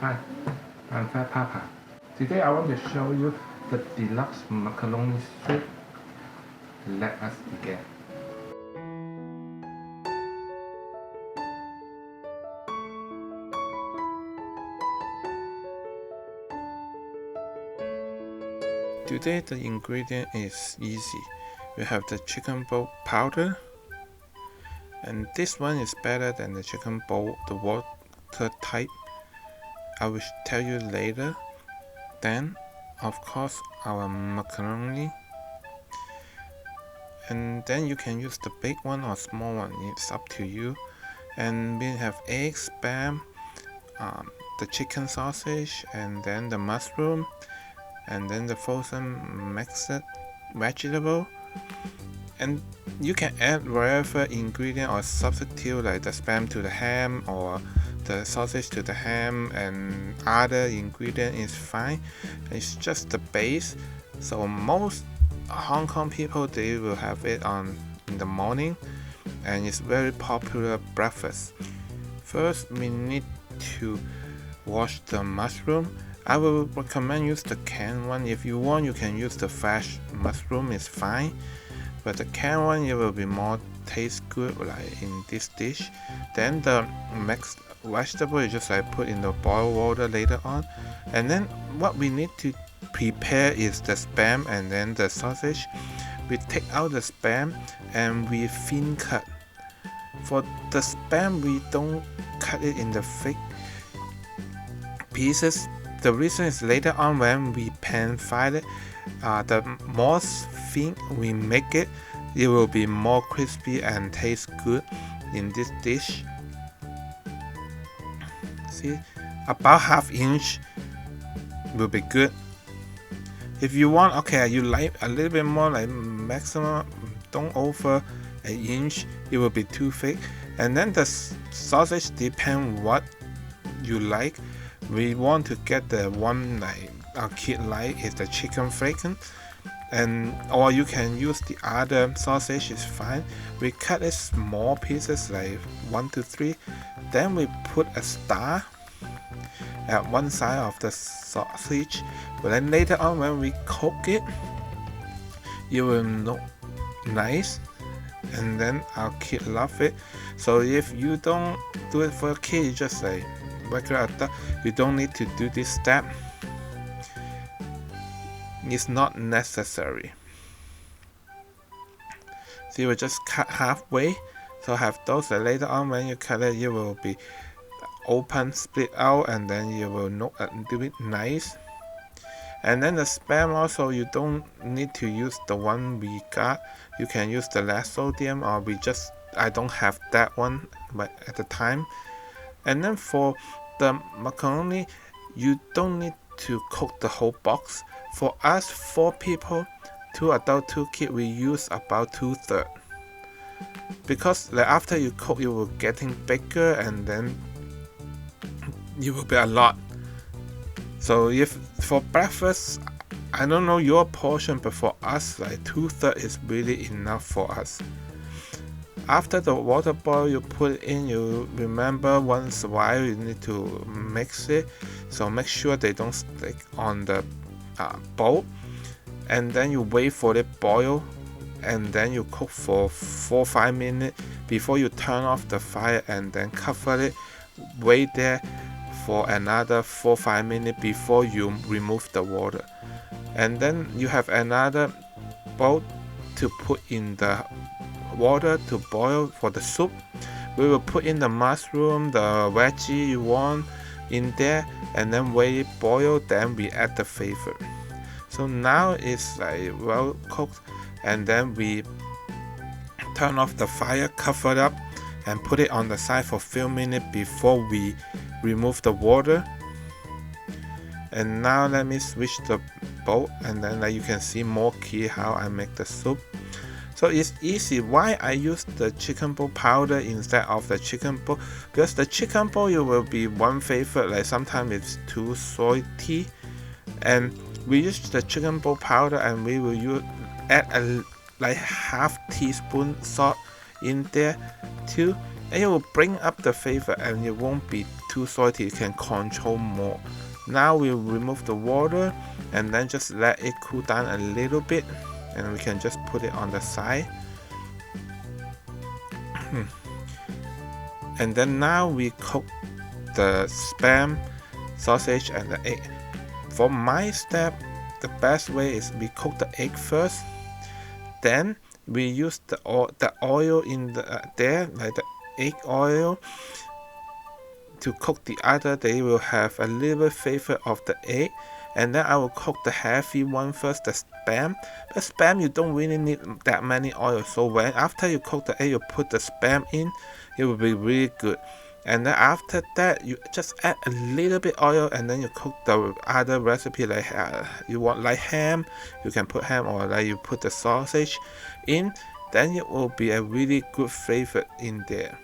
Hi, I'm Fat Papa. Today I want to show you the deluxe macaroni soup. Let us begin. Today the ingredient is easy. We have the chicken broth powder, and this one is better than the chicken broth, the water type. I will tell you later. Then, of course, our macaroni, and then you can use the big one or small one. It's up to you. And we have eggs, spam, the chicken sausage, and then the mushroom, and then the frozen mixed vegetable. And you can add whatever ingredient or substitute, like the spam to the ham or the sausage to the ham, and other ingredient is fine. It's just the base. So most Hong Kong people, they will have it in the morning, and it's very popular breakfast. First, we need to wash the mushroom. I will recommend use the canned one. If you want, you can use the fresh mushroom, it's fine. But the canned one, it will be more taste good, like in this dish. Then the mixed vegetable is just like put in the boiled water later on. And then what we need to prepare is the spam and then the sausage. We take out the spam and we thin cut. For the spam, we don't cut it in the thick pieces. The reason is later on when we pan fry it, the more thin we make it, it will be more crispy and taste good in this dish. See, about ½ inch will be good. If you want, okay, you like a little bit more, like maximum, don't over an inch, it will be too thick. And then the sausage depend what you like. We want to get the one like our kid like is the chicken flaken, and or you can use the other sausage, is fine. We cut it small pieces like 1 to 3. Then we put a star at one side of the sausage. But then later on when we cook it, it will look nice, and then our kid love it. So if you don't do it for a kid, you just say regular adult, you don't need to do this step. It's not necessary. So you will just cut halfway. So have those that later on when you cut it, it will be open, split out, and then you will look a little bit nice. And then the spam also, you don't need to use the one we got. You can use the less sodium, or I don't have that one but at the time. And then for the macaroni, you don't need to cook the whole box. For us 4 people, 2 adults, 2 kids, we use about 2/3. Because like, after you cook, it will getting bigger, and then it will be a lot. So if for breakfast, I don't know your portion, but for us, like 2/3 is really enough for us. After the water boil, you put it in. You remember once in a while you need to mix it, so make sure they don't stick on the bowl. And then you wait for it boil, and then you cook for 4-5 minutes before you turn off the fire, and then cover it. Wait there for another 4-5 minutes before you remove the water. And then you have another bowl to put in the water to boil for the soup. We will put in the mushroom, the veggie you want in there, and then wait it boil, then we add the flavor. So now it's like well cooked, and then we turn off the fire, cover it up, and put it on the side for a few minutes before we remove the water. And now let me switch the bowl, and then you can see more key how I make the soup. So it's easy. Why I use the chicken broth powder instead of the chicken broth? Because the chicken broth, it will be one favorite, like sometimes it's too salty, and we use the chicken broth powder, and we will add like ½ teaspoon salt in there too, and it will bring up the flavor, and it won't be too salty, you can control more. Now we remove the water and then just let it cool down a little bit, and we can just put it on the side. And then now we cook the spam, sausage and the egg. For my step, the best way is we cook the egg first, then we use the oil in there, like the egg oil, to cook the other. They will have a little flavor of the egg. And then I will cook the heavy one first, the spam. The spam, you don't really need that many oil, so when after you cook the egg, you put the spam in, it will be really good. And then after that, you just add a little bit oil, and then you cook the other recipe. Like you want like ham, you can put ham, or like you put the sausage in, then it will be a really good flavor in there.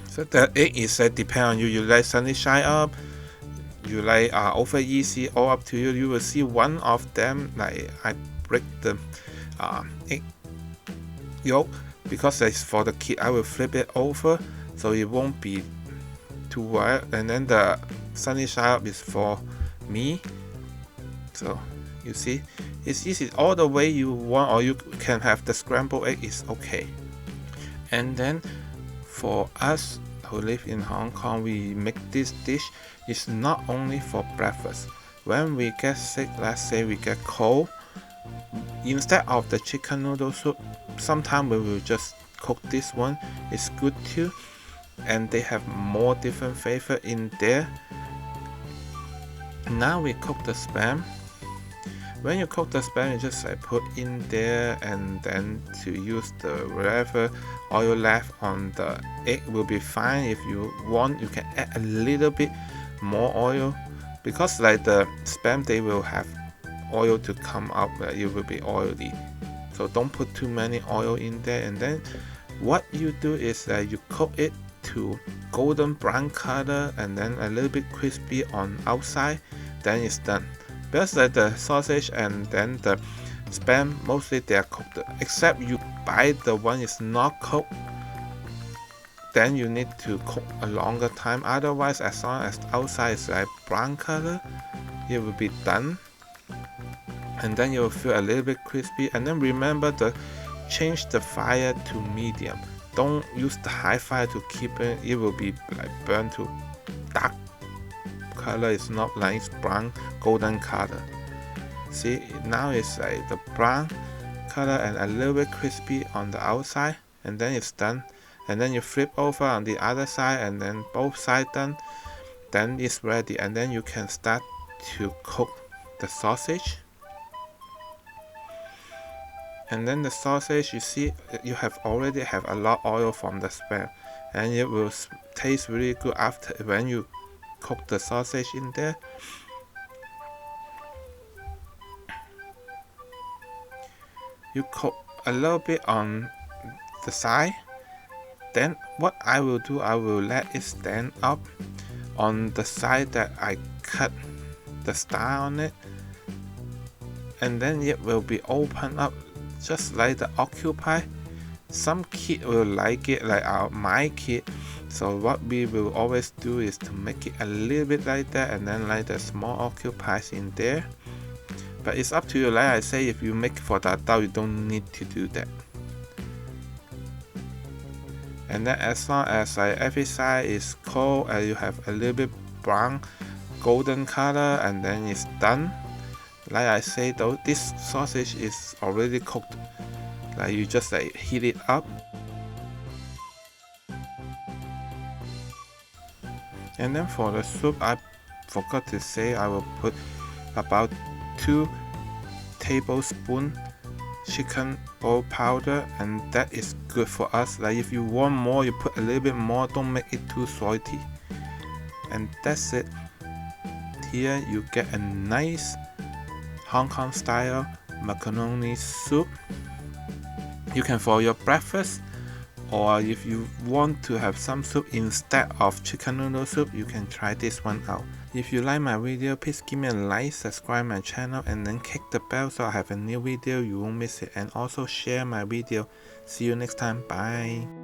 So the egg is depend on you. You like sunny side up, you like over easy, all up to you. You will see one of them, like I break the egg yolk because it's for the kid. I will flip it over so it won't be too wild, and then the sunny side up is for me. So you see, it's easy all the way you want, or you can have the scrambled egg, is okay. And then for us who live in Hong Kong, we make this dish. It's not only for breakfast. When we get sick, let's say we get cold, instead of the chicken noodle soup, sometimes we will just cook this one. It's good too, and they have more different flavor in there. Now we cook the spam. When you cook the spam, you just put in there, and then to use the whatever oil left on the egg will be fine. If you want, you can add a little bit more oil, because like the spam, they will have oil to come out, it will be oily, so don't put too many oil in there. And then what you do is that you cook it to golden brown color, and then a little bit crispy on outside, then it's done. Because like the sausage and then the spam, mostly they are cooked, except you buy the one is not cooked, then you need to cook a longer time. Otherwise, as long as the outside is like brown color, it will be done, and then you will feel a little bit crispy. And then remember to change the fire to medium. Don't use the high fire to keep it, it will be like burnt to dark color. It's not nice brown golden color. See, now it's like the brown color and a little bit crispy on the outside, and then it's done. And then you flip over on the other side, and then both sides done, then it's ready. And then you can start to cook the sausage. And then the sausage, you see, you already have a lot of oil from the spam, and it will taste really good after when you cook the sausage in there. You cook a little bit on the side. Then what I will do, I will let it stand up on the side that I cut the star on it, and then it will be open up just like the octopi. Some kid will like it, like my kid. So what we will always do is to make it a little bit like that, and then like the small octopies in there. But it's up to you. Like I say, if you make for the adult, you don't need to do that. And then as long as every side is cold and you have a little bit brown golden color, and then it's done. Like I say though, this sausage is already cooked. Like you just heat it up. And then for the soup, I forgot to say, I will put about 2 tablespoons chicken oil powder, and that is good for us. Like if you want more, you put a little bit more, don't make it too salty. And that's it. Here you get a nice Hong Kong style macaroni soup. You can for your breakfast, or if you want to have some soup instead of chicken noodle soup, you can try this one out. If you like my video, please give me a like, subscribe my channel, and then click the bell so I have a new video, you won't miss it. And also share my video. See you next time. Bye.